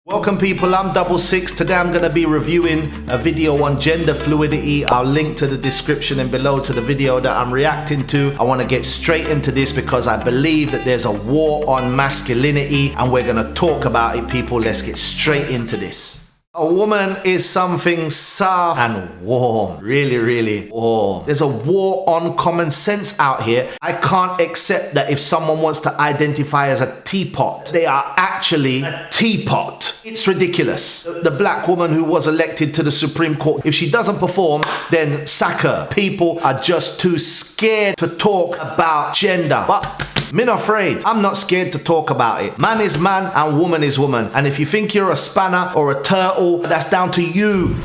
Welcome people, I'm Double Six. Today I'm going to be reviewing a video on gender fluidity. I'll link to the description and below to the video that I'm reacting to. I want to get straight into this because I believe that there's a war on masculinity and we're going to talk about it, people. Let's get straight into this. A woman is something soft and warm, really warm. There's a war on common sense out here. I can't accept that if someone wants to identify as a teapot, they are actually a teapot. It's ridiculous. The black woman who was elected to the Supreme Court, if she doesn't perform, then sack her. People are just too scared to talk about gender. But me not afraid. I'm not scared to talk about it. Man is man and woman is woman. And if you think you're a spanner or a turtle, that's down to you.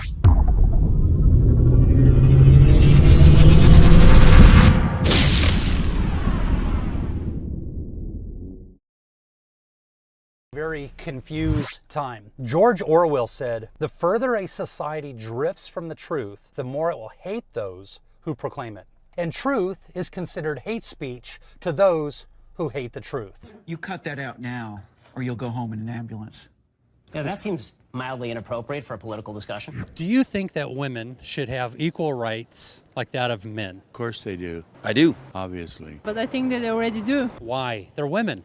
Very confused time. George Orwell said, "The further a society drifts from the truth, the more it will hate those who proclaim it." And truth is considered hate speech to those who hate the truth. You cut that out now, or you'll go home in an ambulance. Yeah, that seems mildly inappropriate for a political discussion. Do you think that women should have equal rights like that of men? Of course they do. I do. Obviously. But I think that they already do. Why? They're women.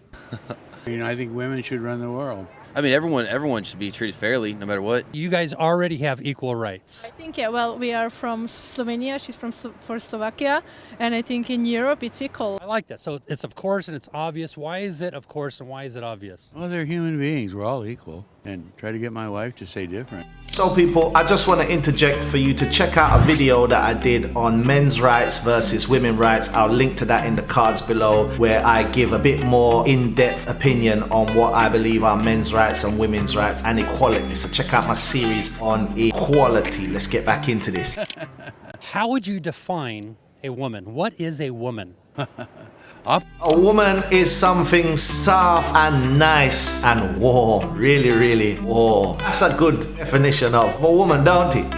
I think women should run the world. I mean, everyone should be treated fairly, no matter what. You guys already have equal rights. I think, yeah, well, we are from Slovenia, she's from Slovakia, and I think in Europe it's equal. I like that. So it's of course and it's obvious. Why is it of course and why is it obvious? Well, they're human beings. We're all equal. And try to get my wife to say different. So people, I just want to interject for you to check out a video that I did on men's rights versus women's rights. I'll link to that in the cards below, where I give a bit more in-depth opinion on what I believe are men's rights and women's rights and equality. So check out my series on equality. Let's get back into this. How would you define a woman? What is a woman? A woman is something soft and nice and warm, really warm. That's a good definition of a woman, don't it?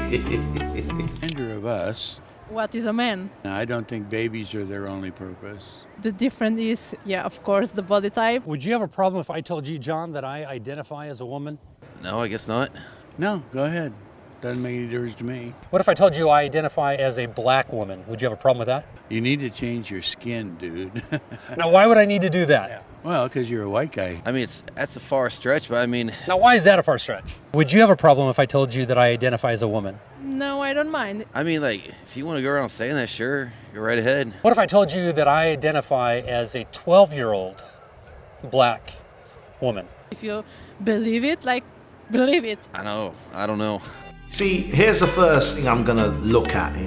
Gender of us. What is a man? I don't think babies are their only purpose. The difference is, yeah, of course, the body type. Would you have a problem if I told you, John, that I identify as a woman? No, I guess not. No, go ahead. Doesn't make any difference to me. What if I told you I identify as a black woman? Would you have a problem with that? You need to change your skin, dude. Now, why would I need to do that? Yeah. Well, because you're a white guy. I mean, that's a far stretch, but I mean... Now, why is that a far stretch? Would you have a problem if I told you that I identify as a woman? No, I don't mind. I mean, like, if you want to go around saying that, sure, go right ahead. What if I told you that I identify as a 12-year-old black woman? If you believe it, like, believe it. I don't know. See, here's the first thing I'm gonna look at.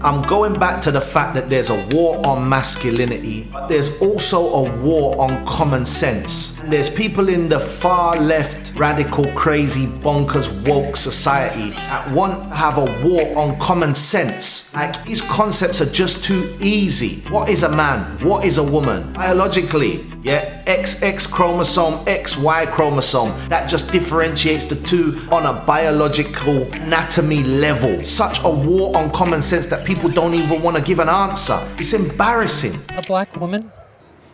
I'm going back to the fact that there's a war on masculinity, but there's also a war on common sense. There's people in the far left, radical, crazy, bonkers, woke society that want to have a war on common sense. Like, these concepts are just too easy. What is a man? What is a woman? Biologically, yeah, XX chromosome, XY chromosome. That just differentiates the two on a biological anatomy level. Such a war on common sense that people don't even want to give an answer. It's embarrassing. A black woman?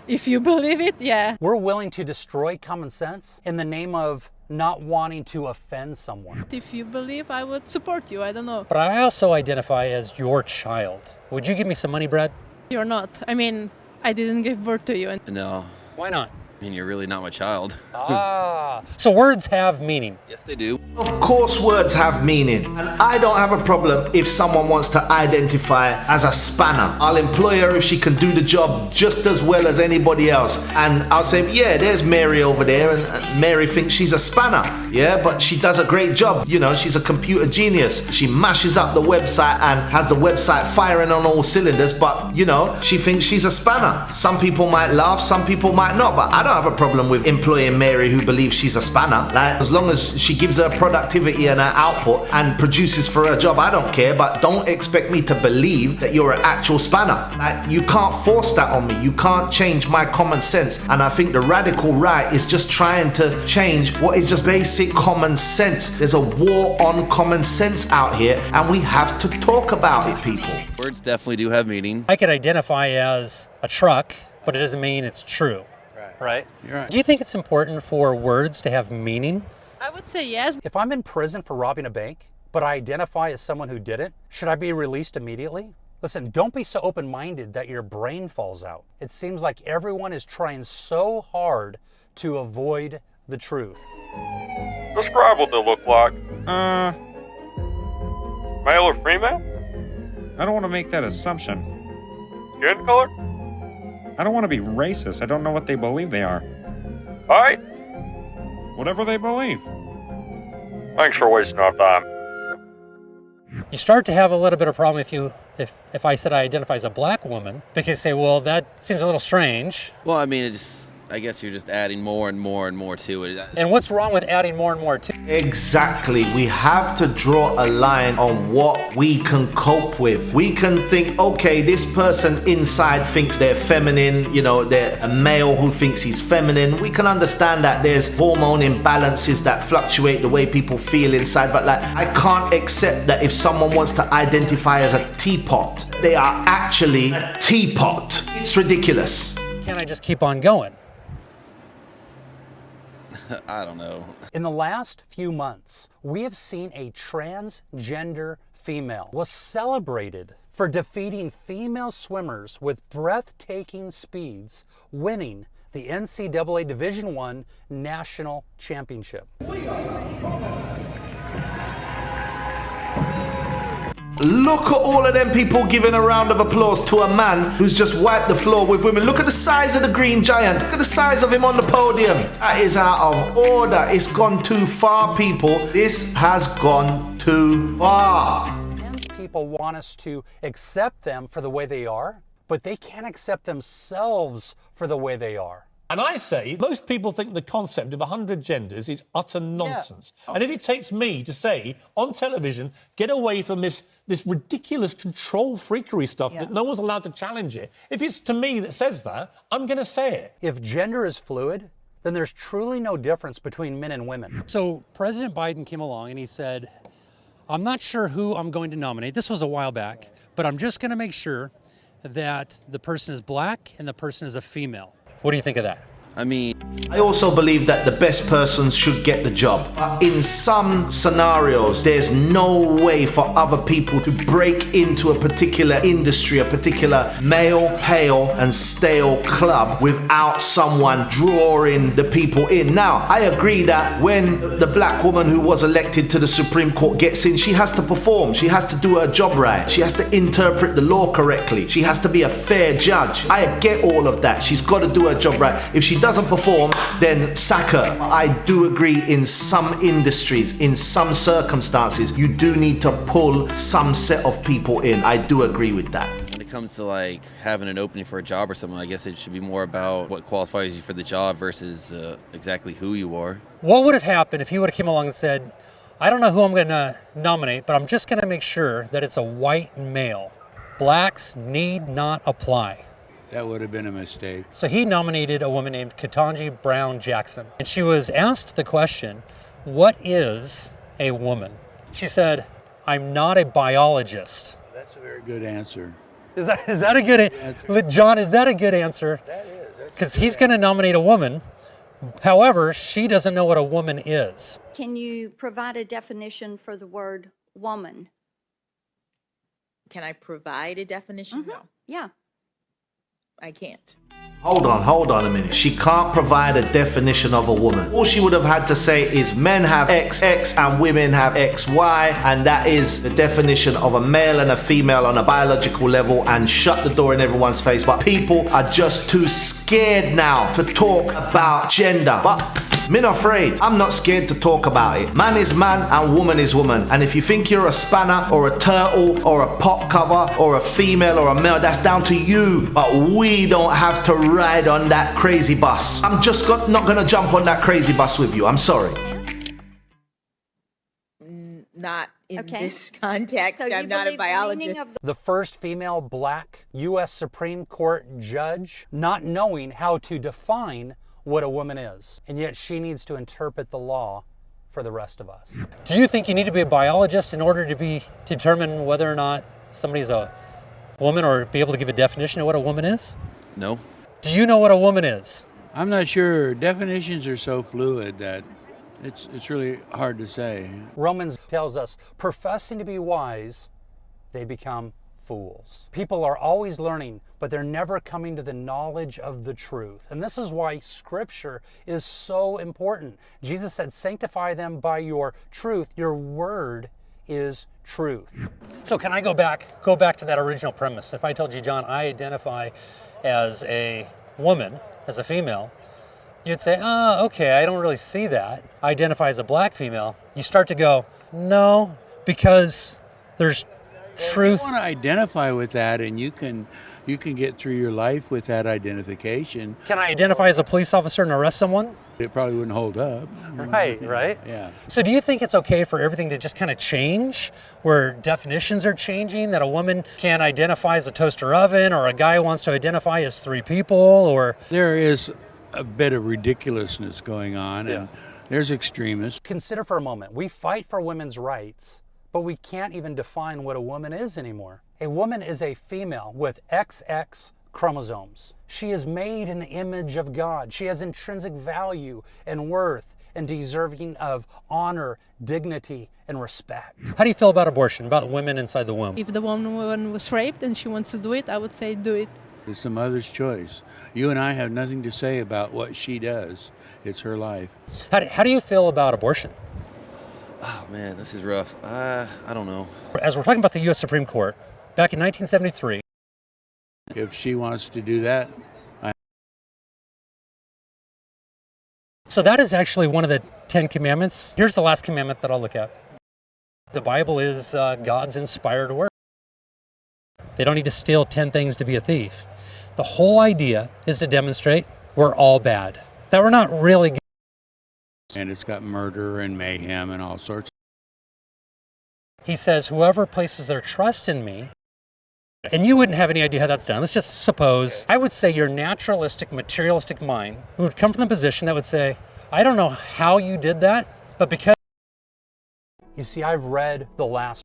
If you believe it, yeah. We're willing to destroy common sense in the name of not wanting to offend someone. If you believe, I would support you, I don't know. But I also identify as your child. Would you give me some money, Brad? You're not. I mean, I didn't give birth to you. No. Why not? I mean, you're really not my child. So words have meaning. Yes, they do. Of course words have meaning, and I don't have a problem if someone wants to identify as a spanner. I'll employ her if she can do the job just as well as anybody else, and I'll say, yeah, there's Mary over there, and Mary thinks she's a spanner, yeah, but she does a great job. You know, she's a computer genius. She mashes up the website and has the website firing on all cylinders, but you know, she thinks she's a spanner. Some people might laugh, some people might not, but I don't have a problem with employing Mary who believes she's a spanner. Like, as long as she gives her productivity and her output and produces for her job, I don't care, but don't expect me to believe that you're an actual spanner. Like, you can't force that on me. You can't change my common sense, and I think the radical right is just trying to change what is just basic common sense. There's a war on common sense out here, and we have to talk about it, people. Words definitely do have meaning. I could identify as a truck, but it doesn't mean it's true. Right? You're right. Do you think it's important for words to have meaning? I would say yes. If I'm in prison for robbing a bank, but I identify as someone who didn't, should I be released immediately? Listen, don't be so open-minded that your brain falls out. It seems like everyone is trying so hard to avoid the truth. Describe what they look like. Male or female? I don't want to make that assumption. Skin color? I don't want to be racist. I don't know what they believe they are. Height? Whatever they believe. Thanks for wasting our time. You start to have a little bit of problem if I said I identify as a black woman, because you say, well, that seems a little strange. Well, I mean, I guess you're just adding more and more and more to it. And what's wrong with adding more and more to it? Exactly. We have to draw a line on what we can cope with. We can think, okay, this person inside thinks they're feminine, they're a male who thinks he's feminine. We can understand that there's hormone imbalances that fluctuate the way people feel inside, but I can't accept that if someone wants to identify as a teapot, they are actually a teapot. It's ridiculous. Can't I just keep on going? I don't know. In the last few months, we have seen a transgender female was celebrated for defeating female swimmers with breathtaking speeds, winning the NCAA Division I National Championship. Look at all of them people giving a round of applause to a man who's just wiped the floor with women. Look at the size of the green giant. Look at the size of him on the podium. That is out of order. It's gone too far, people. This has gone too far. Trans people want us to accept them for the way they are, but they can't accept themselves for the way they are. And I say, most people think the concept of 100 genders is utter nonsense. Yeah. And if it takes me to say, on television, get away from this ridiculous control freakery stuff that no one's allowed to challenge it, if it's to me that says that, I'm going to say it. If gender is fluid, then there's truly no difference between men and women. So President Biden came along and he said, I'm not sure who I'm going to nominate. This was a while back, but I'm just going to make sure that the person is black and the person is a female. What do you think of that? I also believe that the best person should get the job. But in some scenarios, there's no way for other people to break into a particular industry, a particular male, pale, and stale club without someone drawing the people in. Now, I agree that when the black woman who was elected to the Supreme Court gets in, she has to perform. She has to do her job right. She has to interpret the law correctly. She has to be a fair judge. I get all of that. She's got to do her job right. If she doesn't perform, then sack her. I do agree in some industries, in some circumstances, you do need to pull some set of people in. I do agree with that. When it comes to having an opening for a job or something, I guess it should be more about what qualifies you for the job versus exactly who you are. What would have happened if he would have come along and said, I don't know who I'm going to nominate, but I'm just going to make sure that it's a white male. Blacks need not apply. That would have been a mistake. So he nominated a woman named Ketanji Brown Jackson. And she was asked the question, what is a woman? She said, I'm not a biologist. That's a very good answer. Is that a good answer? John, is that a good answer? That is. Because he's going to nominate a woman. However, she doesn't know what a woman is. Can you provide a definition for the word woman? Can I provide a definition? No. Yeah. I can't. Hold on a minute. She can't provide a definition of a woman. All she would have had to say is men have XX and women have XY, and that is the definition of a male and a female on a biological level, and shut the door in everyone's face. But people are just too scared now to talk about gender. But me not afraid. I'm not scared to talk about it. Man is man and woman is woman. And if you think you're a spanner or a turtle or a pop cover or a female or a male, that's down to you. But we don't have to ride on that crazy bus. I'm just not gonna jump on that crazy bus with you. I'm sorry. Not in this context. So I'm not a biologist. The first female black U.S. Supreme Court judge, not knowing how to define what a woman is, and yet she needs to interpret the law for the rest of us. Do you think you need to be a biologist in order to determine whether or not somebody's a woman, or be able to give a definition of what a woman is? No. Do you know what a woman is? I'm not sure. Definitions are so fluid that It's really hard to say. Romans tells us, professing to be wise, they become fools. People are always learning, but they're never coming to the knowledge of the truth. And this is why Scripture is so important. Jesus said, sanctify them by your truth. Your word is truth. So can I go back to that original premise? If I told you, John, I identify as a woman, as a female, you'd say, oh, okay, I don't really see that. I identify as a black female. You start to go, no, because there's truth. You want to identify with that, and you can get through your life with that identification. Can I identify as a police officer and arrest someone? It probably wouldn't hold up. Right, right? Yeah. So do you think it's okay for everything to just kind of change, where definitions are changing, that a woman can't identify as a toaster oven, or a guy wants to identify as three people, or? There is a bit of ridiculousness going on, and there's extremists. Consider for a moment, we fight for women's rights, but we can't even define what a woman is anymore. A woman is a female with XX chromosomes. She is made in the image of God. She has intrinsic value and worth and deserving of honor, dignity, and respect. How do you feel about abortion, about women inside the womb? If the woman was raped and she wants to do it, I would say do it. It's the mother's choice. You and I have nothing to say about what she does. It's her life. How do you feel about abortion? Oh man, this is rough. I don't know. As we're talking about the U.S. Supreme Court, back in 1973. If she wants to do that, So that is actually one of the 10 commandments. Here's the last commandment that I'll look at. The Bible is God's inspired word. They don't need to steal 10 things to be a thief. The whole idea is to demonstrate we're all bad, that we're not really good. and it's got murder and mayhem and all sorts. He says, whoever places their trust in me, and you wouldn't have any idea how that's done. Let's just suppose, I would say your naturalistic, materialistic mind would come from the position that would say, I don't know how you did that, but because... You see, I've read the last...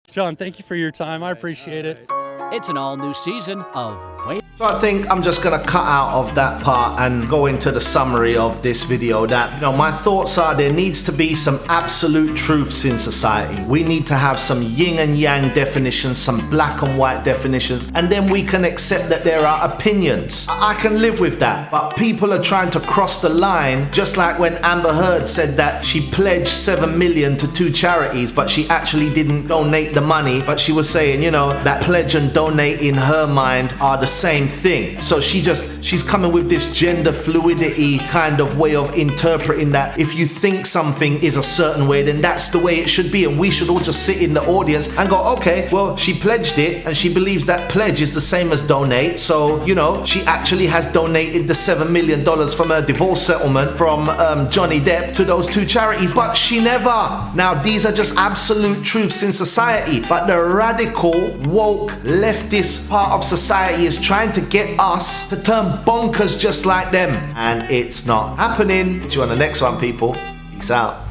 John, thank you for your time. I appreciate it. It's an all-new season of Wait. So I think I'm just gonna cut out of that part and go into the summary of this video. That, you know, my thoughts are there needs to be some absolute truths in society. We need to have some yin and yang definitions, some black and white definitions, and then we can accept that there are opinions. I can live with that, but people are trying to cross the line, just like when Amber Heard said that she pledged 7 million to 2 charities, but she actually didn't donate the money, but she was saying, you know, that pledge and donate in her mind are the same thing. So she's coming with this gender fluidity kind of way of interpreting that if you think something is a certain way, then that's the way it should be, and we should all just sit in the audience and go, okay, well, she pledged it and she believes that pledge is the same as donate, so, you know, she actually has donated the $7 million from her divorce settlement from Johnny Depp to those 2 charities, but she never. Now, these are just absolute truths in society, but the radical, woke, leftist part of society is trying to get us to turn bonkers just like them, and it's not happening. See you on the next one, people. Peace out.